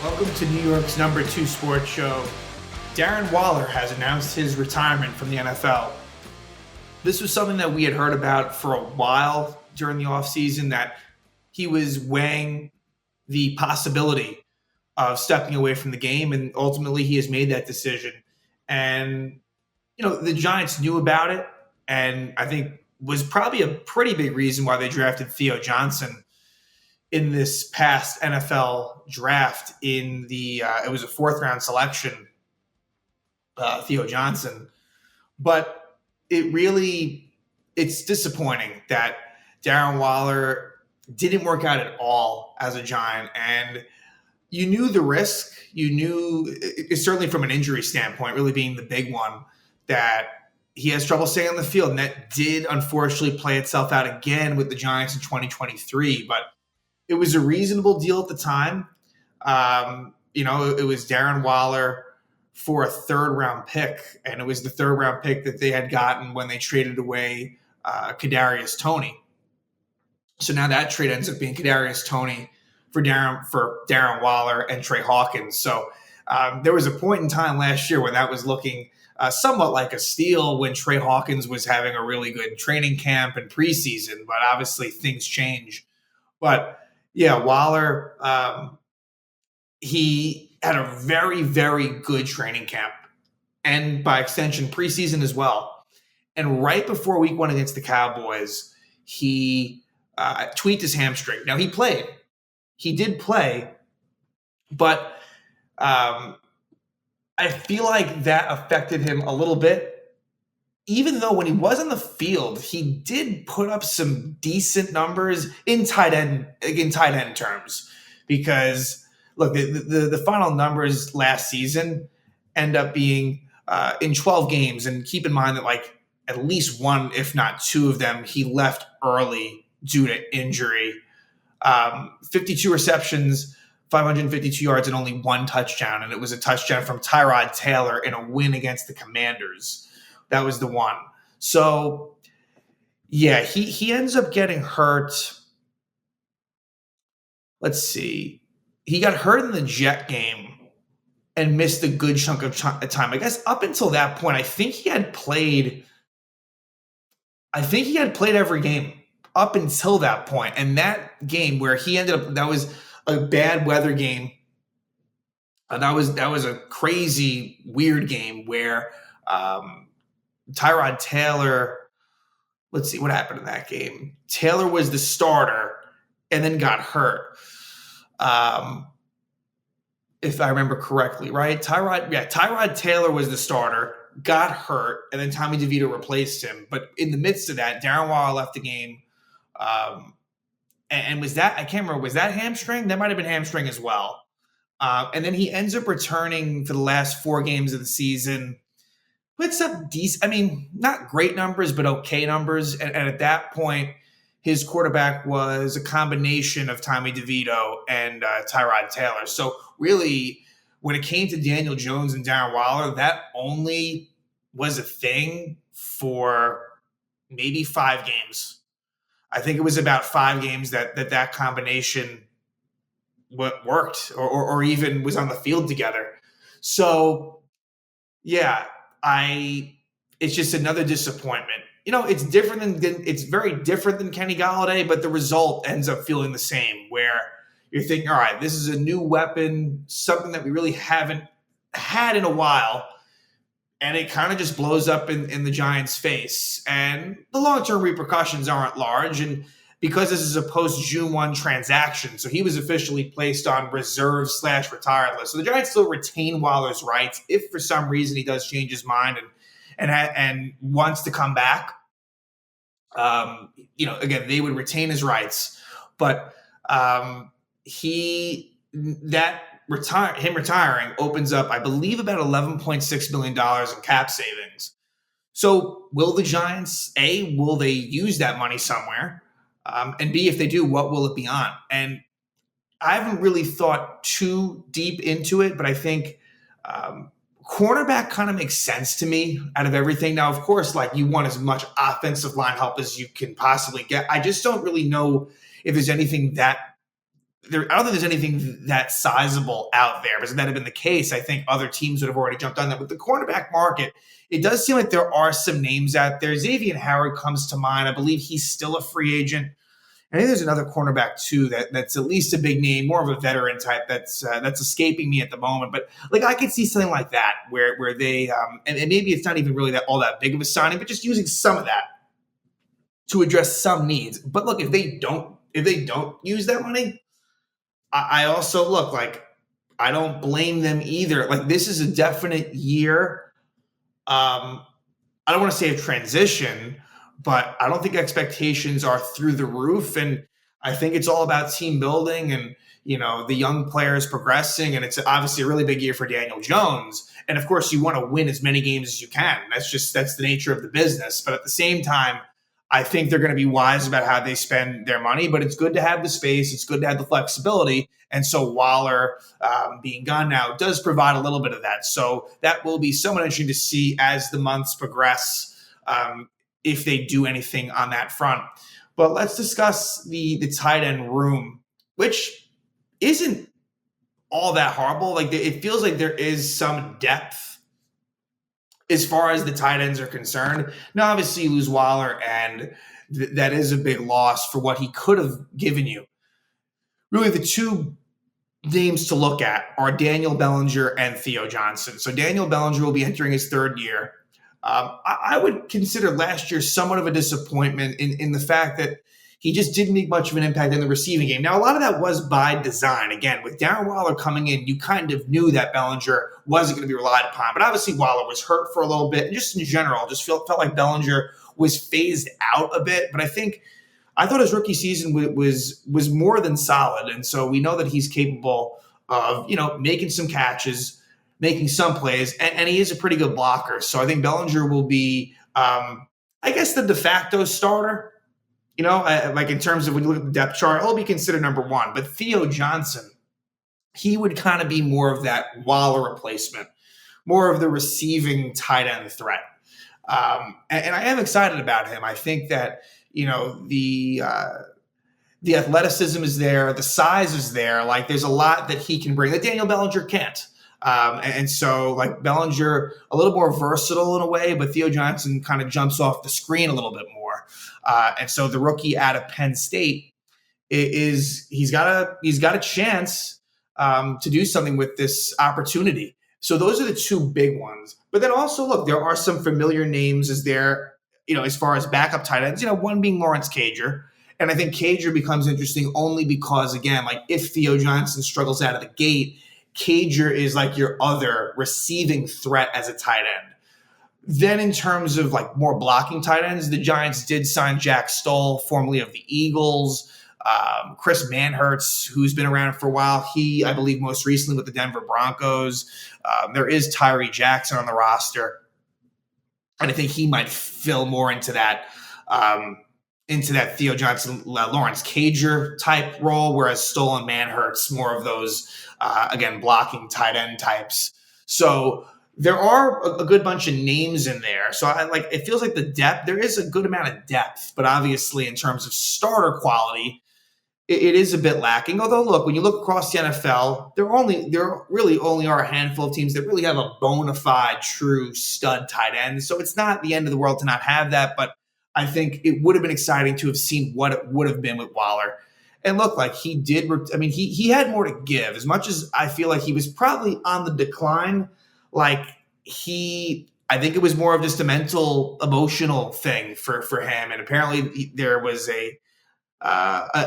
Welcome to New York's #2 sports show. Darren Waller has announced his retirement from the NFL. This was something that we had heard about for a while during the offseason, that he was weighing the possibility of stepping away from the game, and ultimately he has made that decision. And, the Giants knew about it, and I think was probably a pretty big reason why they drafted Theo Johnson in this past NFL draft. It was a fourth round selection, Theo Johnson. But it's disappointing that Darren Waller didn't work out at all as a Giant. And you knew the risk. You knew, certainly from an injury standpoint, really being the big one, that he has trouble staying on the field. And that did unfortunately play itself out again with the Giants in 2023. But it was a reasonable deal at the time. It was Darren Waller for a third-round pick, and it was the third-round pick that they had gotten when they traded away Kadarius Toney. So now that trade ends up being Kadarius Toney for Darren Waller and Trey Hawkins. So there was a point in time last year when that was looking somewhat like a steal, when Trey Hawkins was having a really good training camp and preseason, but obviously things change. But yeah, Waller, he had a very, very good training camp, and by extension, preseason as well. And right before week 1 against the Cowboys, he tweaked his hamstring. Now, he did play, but I feel like that affected him a little bit. Even though when he was on the field, he did put up some decent numbers in tight end terms. Because look, the final numbers last season end up being in 12 games, and keep in mind that at least one, if not two of them, he left early due to injury. 52 receptions, 552 yards, and only one touchdown, and it was a touchdown from Tyrod Taylor in a win against the Commanders. That was the one. So, yeah, he ends up getting hurt. Let's see. He got hurt in the Jet game and missed a good chunk of time. I guess up until that point, I think he had played every game up until that point. And that game where he ended up, that was a bad weather game. That was a crazy, weird game where Tyrod Taylor, let's see what happened in that game. Taylor was the starter and then got hurt. If I remember correctly, right? Tyrod Taylor was the starter, got hurt, and then Tommy DeVito replaced him. But in the midst of that, Darren Waller left the game. And was that, I can't remember, was that hamstring? That might have been hamstring as well. And then he ends up returning for the last 4 games of the season. Puts up decent, not great numbers, but okay numbers. And at that point, his quarterback was a combination of Tommy DeVito and Tyrod Taylor. So really, when it came to Daniel Jones and Darren Waller, that only was a thing for maybe 5 games. I think it was about 5 games that combination worked or even was on the field together. So, yeah, it's just another disappointment. It's very different than Kenny Golladay, but the result ends up feeling the same, where you're thinking, all right, this is a new weapon, something that we really haven't had in a while, and it kind of just blows up in the Giants' face. And the long-term repercussions aren't large, and because this is a post-June 1 transaction, so he was officially placed on reserve/retired list. So the Giants still retain Waller's rights if for some reason he does change his mind and wants to come back. Again, they would retain his rights, but him retiring opens up, I believe, about $11.6 million in cap savings. So will the Giants, A, will they use that money somewhere? And B, if they do, what will it be on? And I haven't really thought too deep into it, but I think cornerback kind of makes sense to me out of everything. Now, of course, you want as much offensive line help as you can possibly get. I just don't really know if there's anything that I don't think there's anything that sizable out there. Because if that had been the case, I think other teams would have already jumped on that. With the cornerback market, it does seem like there are some names out there. Xavier Howard comes to mind. I believe he's still a free agent. I think there's another cornerback too that's at least a big name, more of a veteran type that's escaping me at the moment. But like I could see something like that where they and maybe it's not even really that all that big of a signing, but just using some of that to address some needs. But look, if they don't use that money, I also look like I don't blame them either. Like this is a definite year. I don't want to say a transition, but I don't think expectations are through the roof. And I think it's all about team building and, the young players progressing. And it's obviously a really big year for Daniel Jones. And of course, you want to win as many games as you can. That's the nature of the business. But at the same time, I think they're going to be wise about how they spend their money, but it's good to have the space. It's good to have the flexibility. And so Waller being gone now does provide a little bit of that. So that will be somewhat interesting to see as the months progress if they do anything on that front. But let's discuss the tight end room, which isn't all that horrible. Like it feels like there is some depth as far as the tight ends are concerned. Now, obviously, you lose Waller, and that is a big loss for what he could have given you. Really, the two names to look at are Daniel Bellinger and Theo Johnson. So Daniel Bellinger will be entering his third year. I would consider last year somewhat of a disappointment in the fact that he just didn't make much of an impact in the receiving game. Now, a lot of that was by design. Again, with Darren Waller coming in, you kind of knew that Bellinger wasn't going to be relied upon. But obviously, Waller was hurt for a little bit. And just in general, just felt like Bellinger was phased out a bit. But I thought his rookie season was more than solid. And so we know that he's capable of, making some catches, making some plays, and he is a pretty good blocker. So I think Bellinger will be, I guess, the de facto starter. Like in terms of when you look at the depth chart, he'll be considered number one. But Theo Johnson, he would kind of be more of that Waller replacement, more of the receiving tight end threat. And I am excited about him. I think that, the athleticism is there, the size is there. Like there's a lot that he can bring that Daniel Bellinger can't. And so like Bellinger, a little more versatile in a way, but Theo Johnson kind of jumps off the screen a little bit more. And so the rookie out of Penn State he's got a chance to do something with this opportunity. So those are the two big ones. But then also, look, there are some familiar names as far as backup tight ends, one being Lawrence Cager. And I think Cager becomes interesting only because, again, like if Theo Johnson struggles out of the gate, Cager is like your other receiving threat as a tight end. Then in terms of like more blocking tight ends, the Giants did sign Jack Stoll, formerly of the Eagles. Chris Manhertz, who's been around for a while. He, I believe, most recently with the Denver Broncos. There is Tyree Jackson on the roster. And I think he might fill more into that Theo Johnson, Lawrence Cager type role, whereas Stoll and Manhertz more of those, again, blocking tight end types. So there are a good bunch of names in there. So it feels like the depth, there is a good amount of depth, but obviously in terms of starter quality, it is a bit lacking. Although, look, when you look across the NFL, there really only are a handful of teams that really have a bona fide, true stud tight end. So it's not the end of the world to not have that, but I think it would have been exciting to have seen what it would have been with Waller. And look, like he did, he had more to give. As much as I feel like he was probably on the decline, I think it was more of just a mental, emotional thing for him. And apparently there was a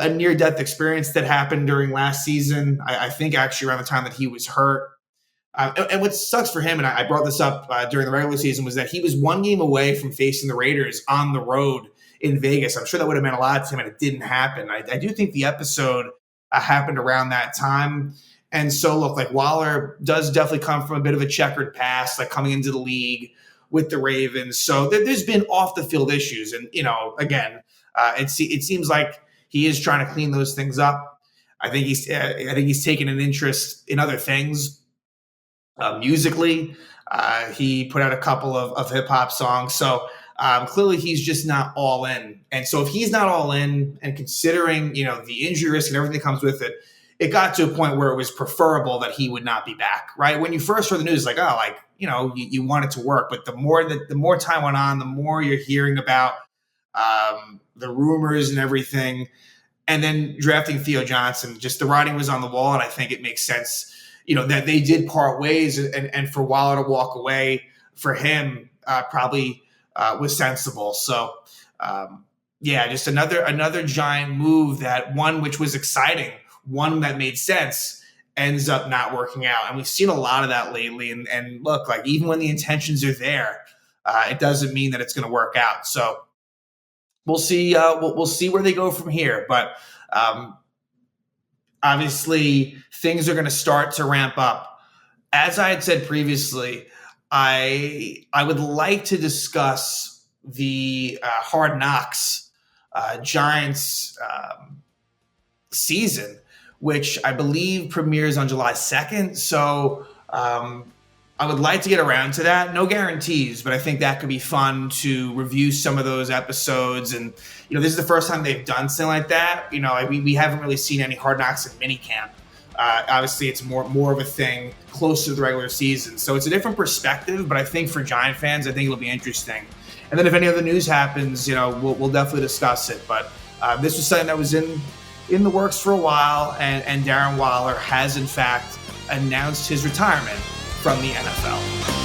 near-death experience that happened during last season. I think actually around the time that he was hurt. And what sucks for him, and I brought this up during the regular season, was that he was one game away from facing the Raiders on the road in Vegas. I'm sure that would have meant a lot to him, and it didn't happen. I do think the episode happened around that time. And so, look, like Waller does definitely come from a bit of a checkered past, like coming into the league with the Ravens. So there's been off-the-field issues. And, again, it seems like he is trying to clean those things up. I think he's taken an interest in other things. Musically, he put out a couple of hip hop songs. So clearly he's just not all in. And so if he's not all in, and considering, the injury risk and everything that comes with it, it got to a point where it was preferable that he would not be back, right? When you first heard the news, like, oh, like, you want it to work. But the more time went on, the more you're hearing about the rumors and everything. And then drafting Theo Johnson, just the writing was on the wall. And I think it makes sense, that they did part ways, and for Waller to walk away for him probably was sensible. So, just another giant move, that one which was exciting, one that made sense, ends up not working out. And we've seen a lot of that lately. And look, like, even when the intentions are there, it doesn't mean that it's going to work out. So we'll see. We'll see where they go from here. But obviously, things are going to start to ramp up. As I had said previously, I would like to discuss the Hard Knocks Giants season, which I believe premieres on July 2nd. So I would like to get around to that. No guarantees, but I think that could be fun to review some of those episodes. And, this is the first time they've done something like that. We haven't really seen any Hard Knocks in minicamp. Obviously, it's more of a thing closer to the regular season. So it's a different perspective, but I think for Giant fans, I think it'll be interesting. And then if any other news happens, we'll definitely discuss it. But this was something that was in the works for a while, and Darren Waller has, in fact, announced his retirement from the NFL.